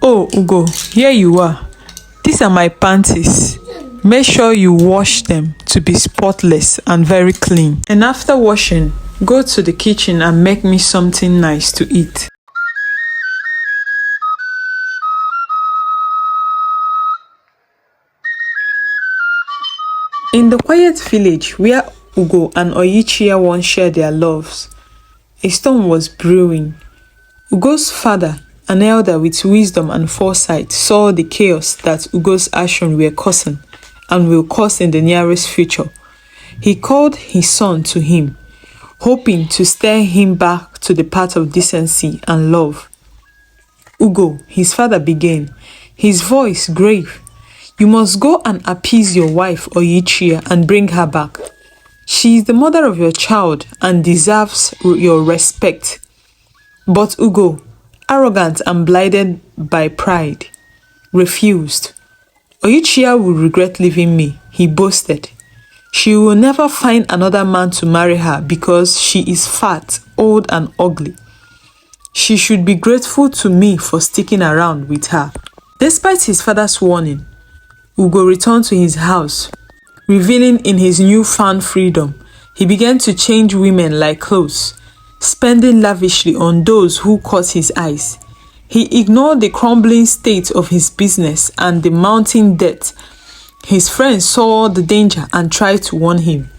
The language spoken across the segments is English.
Oh, Ugo, here you are. These are my panties. Make sure you wash them to be spotless and very clean. And after washing, go to the kitchen and make me something nice to eat. In the quiet village where Ugo and Oicha once shared their loves, a storm was brewing. Ugo's father, an elder with wisdom and foresight, saw the chaos that Ugo's actions were causing and will cause in the nearest future. He called his son to him, hoping to steer him back to the path of decency and love. Ugo, his father began, his voice grave. You must go and appease your wife Oicha and bring her back. She is the mother of your child and deserves your respect. But Ugo, arrogant and blinded by pride, refused. Oicha will regret leaving me, he boasted. She will never find another man to marry her because she is fat, old and ugly. She should be grateful to me for sticking around with her. Despite his father's warning, Ugo returned to his house. Revealing in his newfound freedom, he began to change women like clothes, spending lavishly on those who caught his eyes. He ignored the crumbling state of his business and the mounting debt. His friends saw the danger and tried to warn him.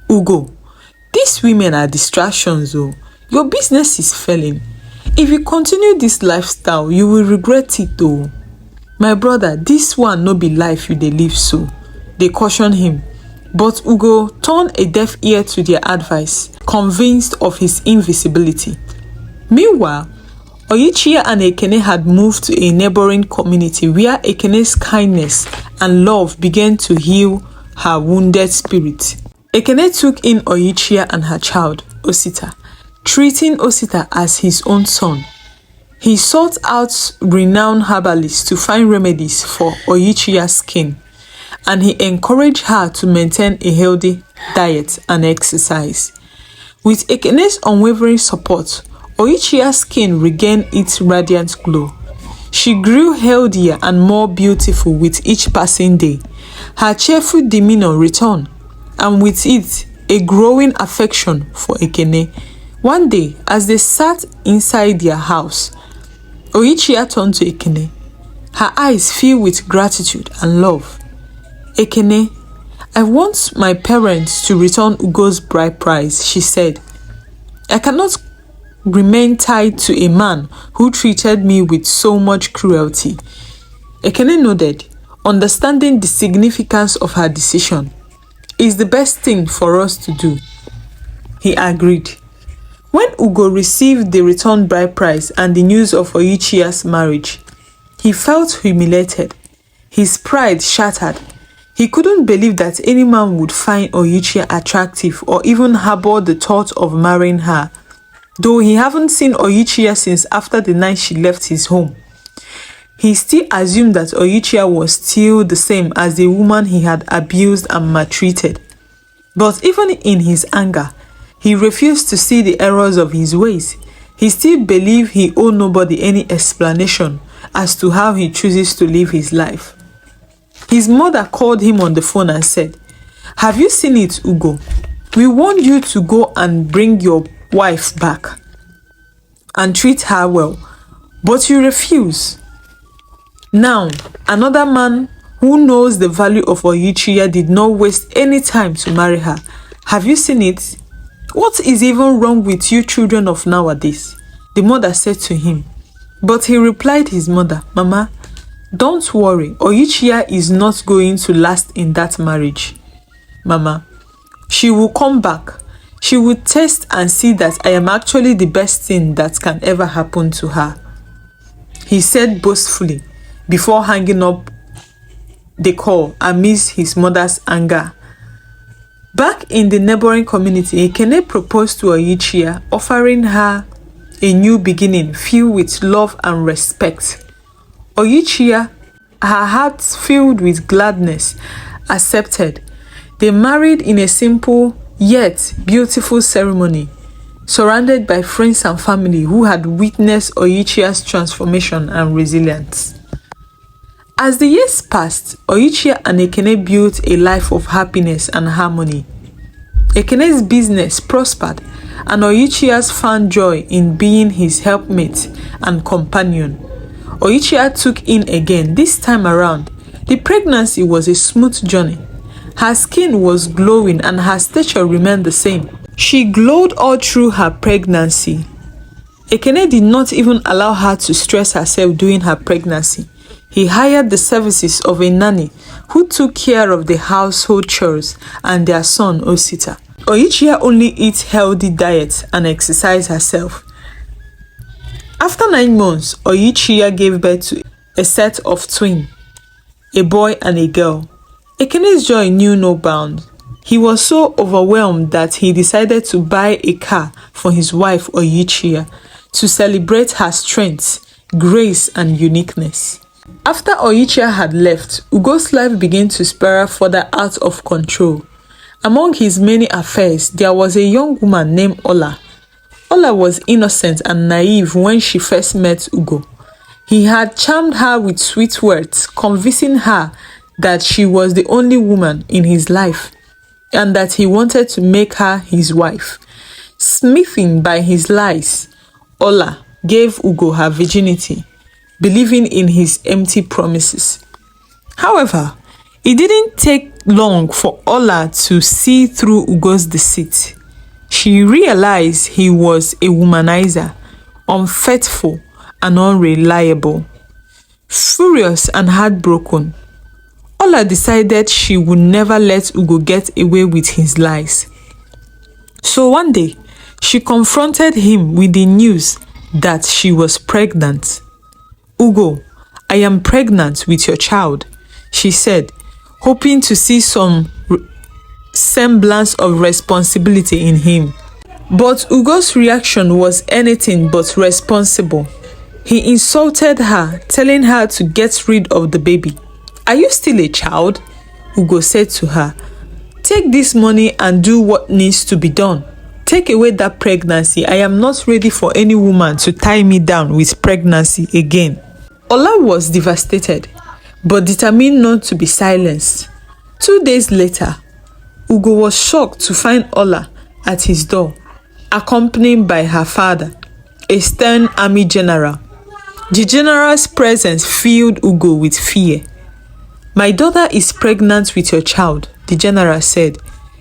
Ugo, these women are distractions though. Your business is failing. If you continue this lifestyle, you will regret it though. My brother, this one no be life you dey live so. They cautioned him. But Ugo turned a deaf ear to their advice, convinced of his invisibility. Meanwhile, Oicha and Ekene had moved to a neighboring community where Ekene's kindness and love began to heal her wounded spirit. Ekene took in Oicha and her child, Osita, treating Osita as his own son. He sought out renowned herbalists to find remedies for Oicha's skin, and he encouraged her to maintain a healthy diet and exercise. With Ekene's unwavering support, Oicha's skin regained its radiant glow. She grew healthier and more beautiful with each passing day. Her cheerful demeanor returned, and with it, a growing affection for Ekene. One day, as they sat inside their house, Oicha turned to Ekene, her eyes filled with gratitude and love. Ekene, I want my parents to return Ugo's bride price, she said. I cannot remain tied to a man who treated me with so much cruelty. Ekene nodded, understanding the significance of her decision. It's the best thing for us to do. He agreed. When Ugo received the return bride price and the news of Oicha's marriage, he felt humiliated, his pride shattered. He couldn't believe that any man would find Oicha attractive or even harbor the thought of marrying her, though he hadn't seen Oicha since after the night she left his home. He still assumed that Oicha was still the same as the woman he had abused and maltreated. But even in his anger, he refused to see the errors of his ways. He still believed he owed nobody any explanation as to how he chooses to live his life. His mother called him on the phone and said, "Have you seen it, Ugo? We want you to go and bring your wife back and treat her well, but you refuse. Now, another man who knows the value of Oicha did not waste any time to marry her. Have you seen it? What is even wrong with you children of nowadays?" The mother said to him. But he replied his mother, "Mama, don't worry, Oicha is not going to last in that marriage. Mama, she will come back. She will taste and see that I am actually the best thing that can ever happen to her," he said boastfully before hanging up the call amidst his mother's anger. Back in the neighboring community, Ekene proposed to Oicha, offering her a new beginning filled with love and respect. Oicha, her heart filled with gladness, accepted. They married in a simple yet beautiful ceremony. surrounded by friends and family who had witnessed Oicha's transformation and resilience. As the years passed, Oicha and Ekene built a life of happiness and harmony. Ekene's business prospered, and Oicha's found joy in being his helpmate and companion. Oicha took in again. This time around, the pregnancy was a smooth journey. Her skin was glowing and her stature remained the same. She glowed all through her pregnancy. Ekene did not even allow her to stress herself during her pregnancy. He hired the services of a nanny who took care of the household chores and their son Osita. Oicha only eats healthy diet and exercise herself. After 9 months, Oicha gave birth to a set of twins, a boy and a girl. Ekene's joy knew no bounds. He was so overwhelmed that he decided to buy a car for his wife Oicha to celebrate her strength, grace, and uniqueness. After Oicha had left, Ugo's life began to spiral further out of control. Among his many affairs, there was a young woman named Ola. Ola was innocent and naive when she first met Ugo. He had charmed her with sweet words, convincing her that she was the only woman in his life and that he wanted to make her his wife. Smitten by his lies, Ola gave Ugo her virginity, believing in his empty promises. However, it didn't take long for Ola to see through Ugo's deceit. She realized he was a womanizer, unfaithful and unreliable. Furious and heartbroken, Ola decided she would never let Ugo get away with his lies. So one day, she confronted him with the news that she was pregnant. "Ugo, I am pregnant with your child," she said, hoping to see some semblance of responsibility in him. But Ugo's reaction was anything but responsible. He insulted her, telling her to get rid of the baby. "Are you still a child?" Ugo said to her. "Take this money and do what needs to be done. Take away that pregnancy. I am not ready for any woman to tie me down with pregnancy again." Ola was devastated, but determined not to be silenced. 2 days later, Ugo was shocked to find Ola at his door, accompanied by her father, a stern army general. The general's presence filled Ugo with fear. "My daughter is pregnant with your child," the general said,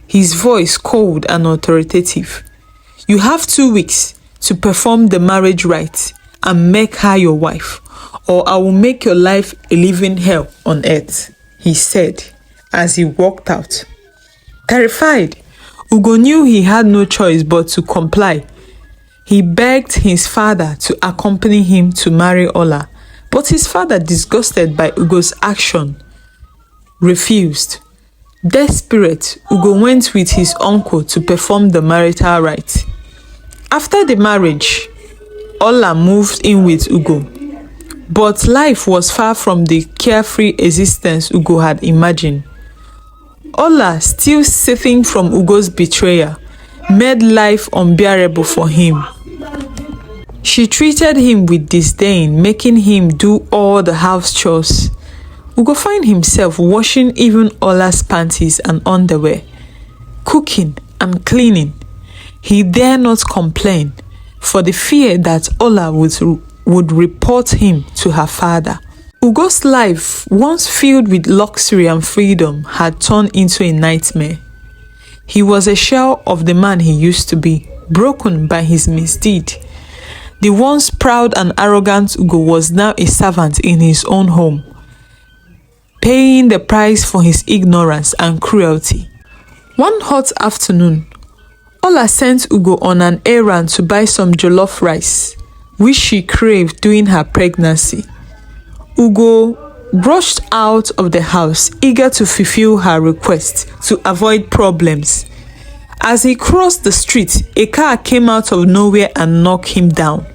his voice cold and authoritative. "You have 2 weeks to perform the marriage rite and make her your wife, or I will make your life a living hell on earth," he said as he walked out. Terrified, Ugo knew he had no choice but to comply. He begged his father to accompany him to marry Ola, but his father, disgusted by Ugo's action, refused. Desperate, Ugo went with his uncle to perform the marital rite. After the marriage, Ola moved in with Ugo. But life was far from the carefree existence Ugo had imagined. Ola, still seething from Ugo's betrayal, made life unbearable for him. She treated him with disdain, making him do all the house chores. Ugo found himself washing even Ola's panties and underwear, cooking and cleaning. He dare not complain for the fear that Ola would report him to her father. Ugo's life, once filled with luxury and freedom, had turned into a nightmare. He was a shell of the man he used to be, broken by his misdeed. The once proud and arrogant Ugo was now a servant in his own home, paying the price for his ignorance and cruelty. One hot afternoon, Ola sent Ugo on an errand to buy some jollof rice, which she craved during her pregnancy. Ugo rushed out of the house, eager to fulfill her request to avoid problems. As he crossed the street, a car came out of nowhere and knocked him down.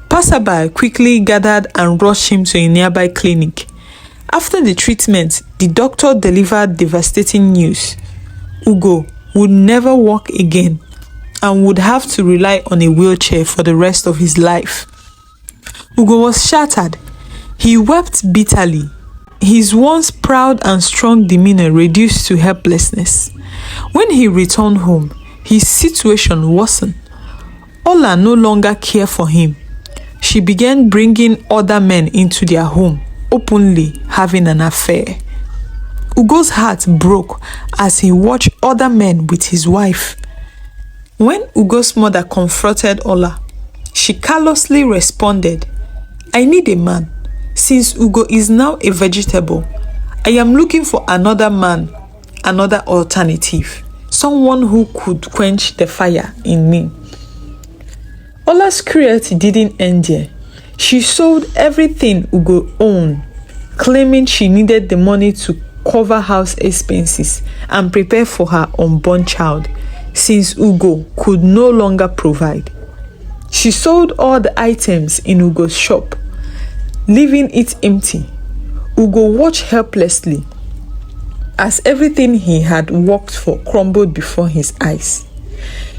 Passerby quickly gathered and rushed him to a nearby clinic. After the treatment, the doctor delivered devastating news. Ugo would never walk again and would have to rely on a wheelchair for the rest of his life. Ugo was shattered. He wept bitterly. His once proud and strong demeanor reduced to helplessness. When he returned home, his situation worsened. Ola no longer cared for him. She began bringing other men into their home, openly having an affair. Ugo's heart broke as he watched other men with his wife. When Ugo's mother confronted Ola, she callously responded, "I need a man. Since Ugo is now a vegetable, I am looking for another man, another alternative, someone who could quench the fire in me." Ola's cruelty didn't end there. She sold everything Ugo owned, claiming she needed the money to cover house expenses and prepare for her unborn child, since Ugo could no longer provide. She sold all the items in Ugo's shop, leaving it empty. Ugo watched helplessly as everything he had worked for crumbled before his eyes.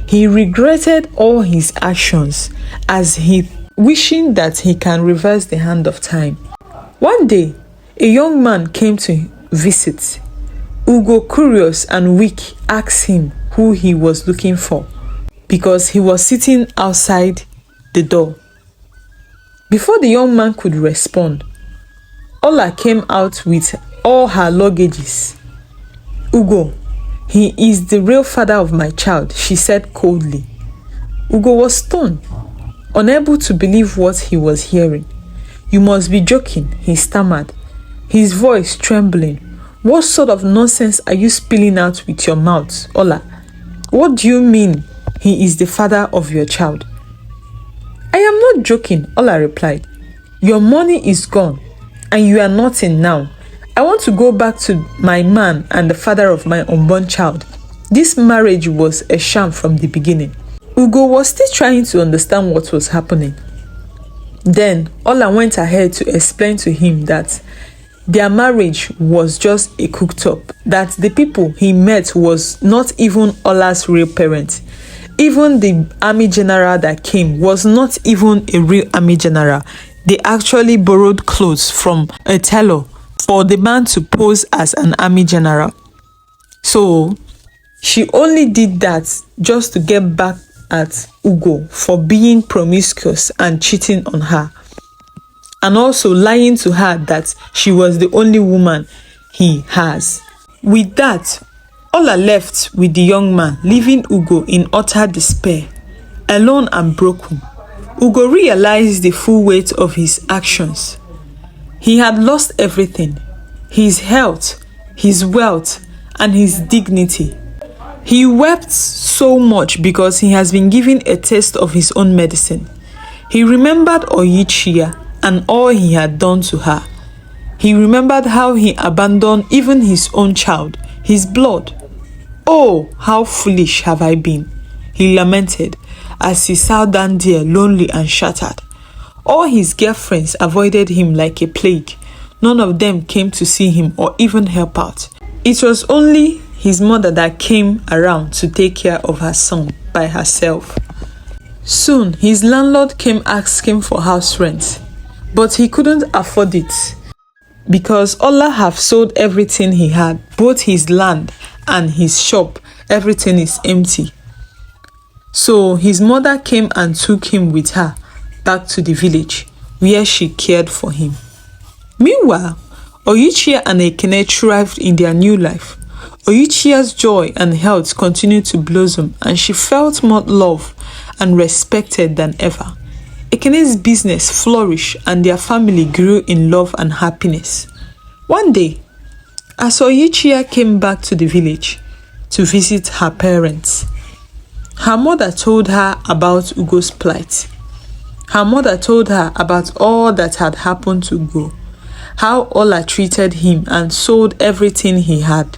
He regretted all his actions as he wishing that he can reverse the hand of time. One day, a young man came to visit. Ugo, curious and weak, asked him who he was looking for because he was sitting outside the door. Before the young man could respond, Ola came out with all her luggages. "Ugo, he is the real father of my child," she said coldly. Ugo was stunned, unable to believe what he was hearing. "You must be joking," he stammered, his voice trembling. "What sort of nonsense are you spilling out with your mouth, Ola? What do you mean he is the father of your child?" "I am not joking," Ola replied. "Your money is gone and you are nothing now. I want to go back to my man and the father of my unborn child. This marriage was a sham from the beginning." Ugo was still trying to understand what was happening. Then Ola went ahead to explain to him that their marriage was just a cooked-up, that the people he met was not even Ola's real parent. Even the army general that came was not even a real army general. They actually borrowed clothes from a tailor for the man to pose as an army general. So she only did that just to get back at Ugo for being promiscuous and cheating on her, and also lying to her that she was the only woman he has. With that, Ola left with the young man, leaving Ugo in utter despair, alone and broken. Ugo realized the full weight of his actions. He had lost everything: his health, his wealth, and his dignity. He wept so much because he has been given a taste of his own medicine. He remembered Oicha and all he had done to her. He remembered how he abandoned even his own child, his blood. "Oh, how foolish have I been," he lamented as he sat down there lonely and shattered. All his girlfriends avoided him like a plague. None of them came to see him or even help out. It was only his mother that came around to take care of her son by herself. Soon, his landlord came asking for house rent, but he couldn't afford it because Ola had sold everything he had, both his land and his shop. Everything is empty. So his mother came and took him with her back to the village where she cared for him. Meanwhile, Oicha and Ekene thrived in their new life. Oichia's joy and health continued to blossom, and she felt more loved and respected than ever. Ekene's business flourished and their family grew in love and happiness. One day, as Oicha came back to the village to visit her parents, her mother told her about Ugo's plight. Her mother told her about all that had happened to Ugo, how Ola treated him and sold everything he had,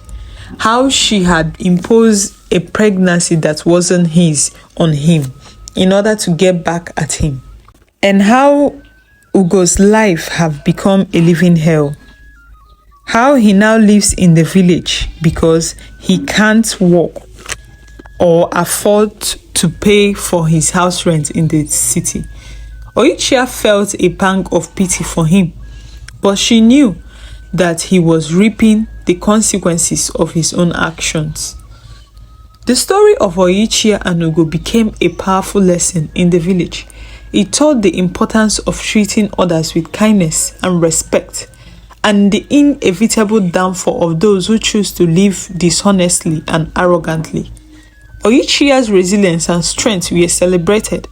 how she had imposed a pregnancy that wasn't his on him in order to get back at him, and how Ugo's life have become a living hell. How he now lives in the village because he can't walk. or afford to pay for his house rent in the city. Oicha felt a pang of pity for him, but she knew that he was reaping the consequences of his own actions. The story of Oicha and Ugo became a powerful lesson in the village. It taught the importance of treating others with kindness and respect, and the inevitable downfall of those who choose to live dishonestly and arrogantly. Oichia's resilience and strength were celebrated,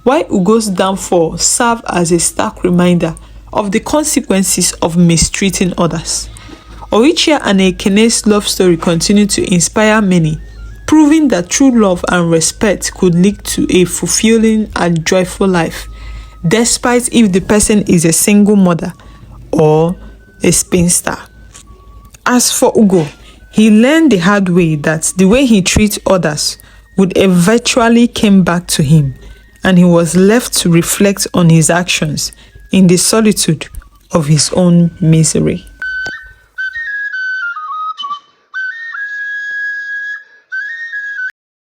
while Ugo's downfall served as a stark reminder of the consequences of mistreating others. Oicha and Ekene's love story continued to inspire many, proving that true love and respect could lead to a fulfilling and joyful life, despite if the person is a single mother or a spinster. As for Ugo, he learned the hard way that the way he treats others would eventually come back to him, and he was left to reflect on his actions in the solitude of his own misery.